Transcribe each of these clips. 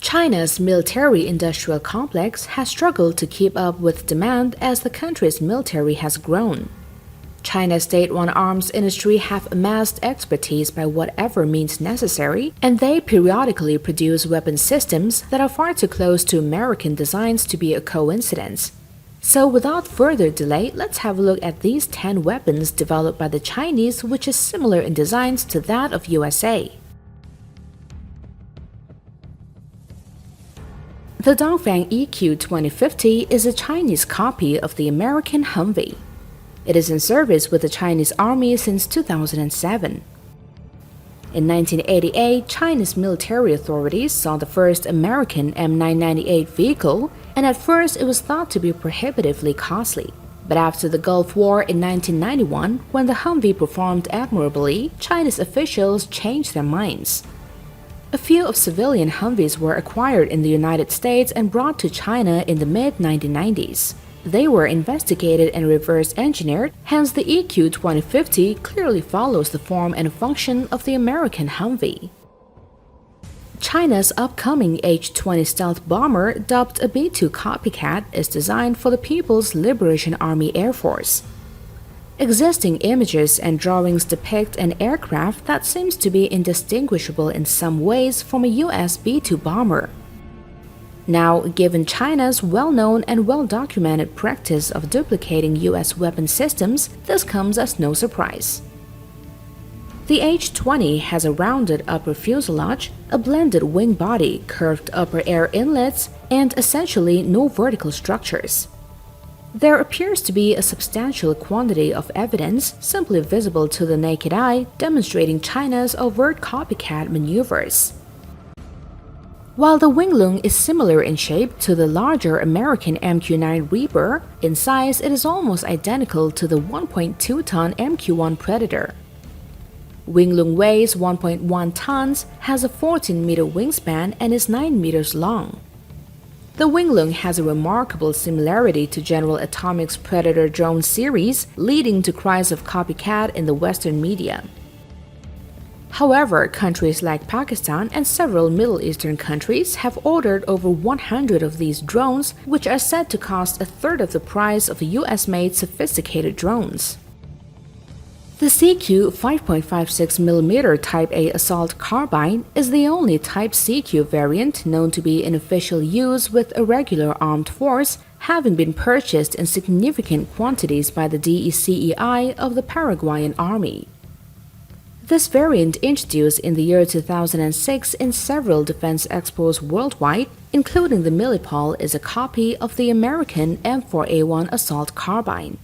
China's military-industrial complex has struggled to keep up with demand as the country's military has grown. China's state-run arms industry have amassed expertise by whatever means necessary, and they periodically produce weapon systems that are far too close to American designs to be a coincidence. So without further delay, let's have a look at these 10 weapons developed by the Chinese, which is similar in designs to that of USA. The Dongfang EQ-2050 is a Chinese copy of the American Humvee. It is in service with the Chinese Army since 2007. In 1988, China's military authorities saw the first American M998 vehicle, and at first it was thought to be prohibitively costly. But after the Gulf War in 1991, when the Humvee performed admirably, Chinese officials changed their minds. A few of civilian Humvees were acquired in the United States and brought to China in the mid-1990s. They were investigated and reverse-engineered, hence the EQ-2050 clearly follows the form and function of the American Humvee. China's upcoming H-20 stealth bomber, dubbed a B-2 Copycat, is designed for the People's Liberation Army Air Force. Existing images and drawings depict an aircraft that seems to be indistinguishable in some ways from a US B-2 bomber. Now, given China's well-known and well-documented practice of duplicating US weapon systems, this comes as no surprise. The H-20 has a rounded upper fuselage, a blended wing body, curved upper air inlets, and essentially no vertical structures. There appears to be a substantial quantity of evidence simply visible to the naked eye demonstrating China's overt copycat maneuvers. While the Winglong is similar in shape to the larger American MQ-9 Reaper, in size it is almost identical to the 1.2-ton MQ-1 Predator. Winglong weighs 1.1 tons, has a 14-meter wingspan, and is 9 meters long. The Winglong has a remarkable similarity to General Atomics' Predator drone series, leading to cries of copycat in the Western media. However, countries like Pakistan and several Middle Eastern countries have ordered over 100 of these drones, which are said to cost a third of the price of US-made sophisticated drones. The CQ 5.56mm Type A assault carbine is the only Type CQ variant known to be in official use with a regular armed force, having been purchased in significant quantities by the DECEI of the Paraguayan Army. This variant introduced in the year 2006 in several defense expos worldwide, including the Millipol, is a copy of the American M4A1 assault carbine.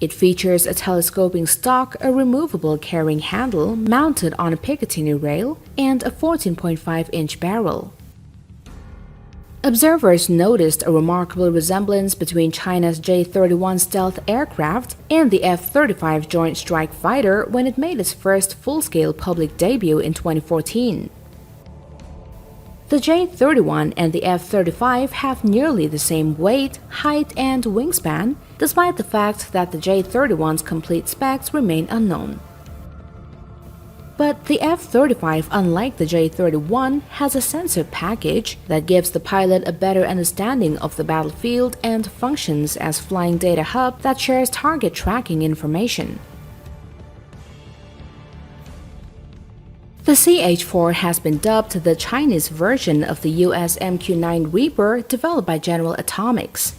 It features a telescoping stock, a removable carrying handle mounted on a Picatinny rail, and a 14.5-inch barrel. Observers noticed a remarkable resemblance between China's J-31 stealth aircraft and the F-35 Joint Strike Fighter when it made its first full-scale public debut in 2014. The J-31 and the F-35 have nearly the same weight, height, and wingspan, despite the fact that the J-31's complete specs remain unknown. But the F-35, unlike the J-31, has a sensor package that gives the pilot a better understanding of the battlefield and functions as flying data hub that shares target tracking information. The CH-4 has been dubbed the Chinese version of the US MQ-9 Reaper developed by General Atomics.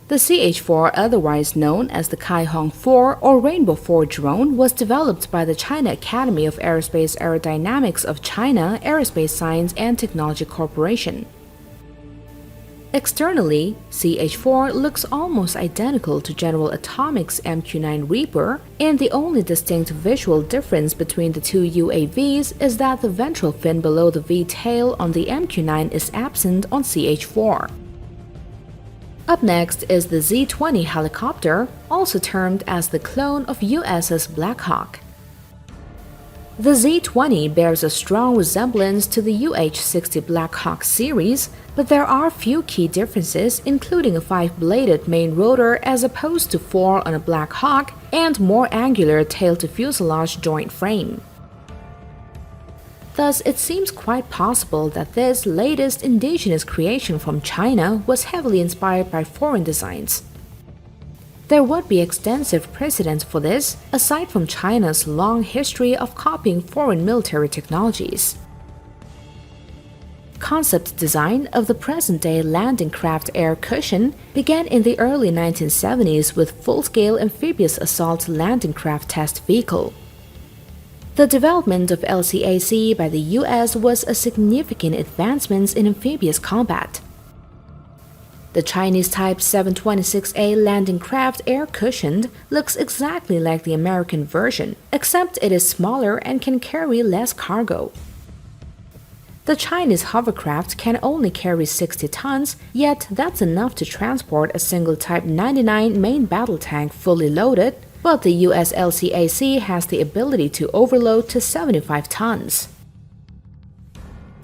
The CH-4, otherwise known as the Kaihong 4 or Rainbow 4 drone, was developed by the China Academy of Aerospace Aerodynamics of China Aerospace Science and Technology Corporation. Externally, CH-4 looks almost identical to General Atomics' MQ-9 Reaper, and the only distinct visual difference between the two UAVs is that the ventral fin below the V-tail on the MQ-9 is absent on CH-4. Up next is the Z-20 helicopter, also termed as the clone of USS Black Hawk. The Z-20 bears a strong resemblance to the UH-60 Black Hawk series, but there are few key differences, including a 5-bladed main rotor as opposed to 4 on a Black Hawk and more angular tail-to-fuselage joint frame. Thus, it seems quite possible that this latest indigenous creation from China was heavily inspired by foreign designs. There would be extensive precedents for this, aside from China's long history of copying foreign military technologies. Concept design of the present-day landing craft air cushion began in the early 1970s with full-scale amphibious assault landing craft test vehicle. The development of LCAC by the US was a significant advancement in amphibious combat. The Chinese Type 726A landing craft air-cushioned looks exactly like the American version, except it is smaller and can carry less cargo. The Chinese hovercraft can only carry 60 tons, yet that's enough to transport a single Type 99 main battle tank fully loaded, but the US LCAC has the ability to overload to 75 tons.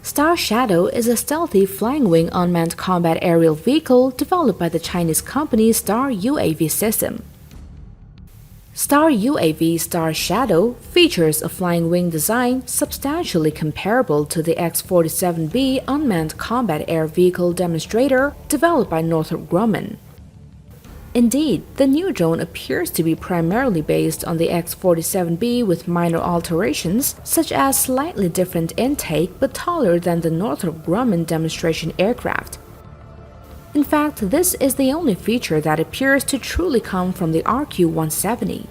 Star Shadow is a stealthy flying-wing unmanned combat aerial vehicle developed by the Chinese company Star UAV System. Star UAV Star Shadow features a flying-wing design substantially comparable to the X-47B unmanned combat air vehicle demonstrator developed by Northrop Grumman. Indeed, the new drone appears to be primarily based on the X-47B with minor alterations, such as slightly different intake but taller than the Northrop Grumman demonstration aircraft. In fact, this is the only feature that appears to truly come from the RQ-170.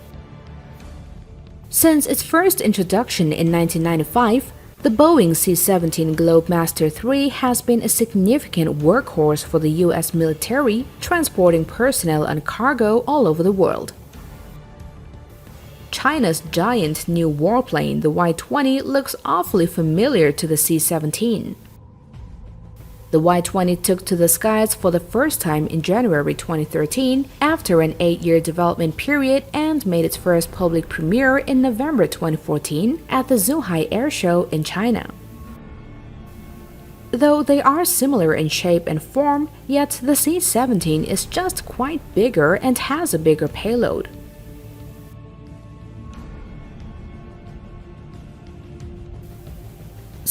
Since its first introduction in 1995, the Boeing C-17 Globemaster III has been a significant workhorse for the US military, transporting personnel and cargo all over the world. China's giant new warplane, the Y-20, looks awfully familiar to the C-17. The Y-20 took to the skies for the first time in January 2013 after an 8-year development period and made its first public premiere in November 2014 at the Zhuhai Air Show in China. Though they are similar in shape and form, yet the C-17 is just quite bigger and has a bigger payload.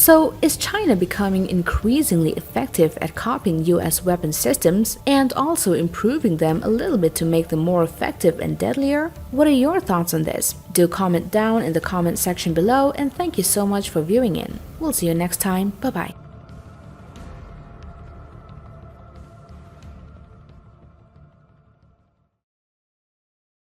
So, is China becoming increasingly effective at copying US weapon systems and also improving them a little bit to make them more effective and deadlier? What are your thoughts on this? Do comment down in the comment section below, and thank you so much for viewing in. We'll see you next time. Bye-bye.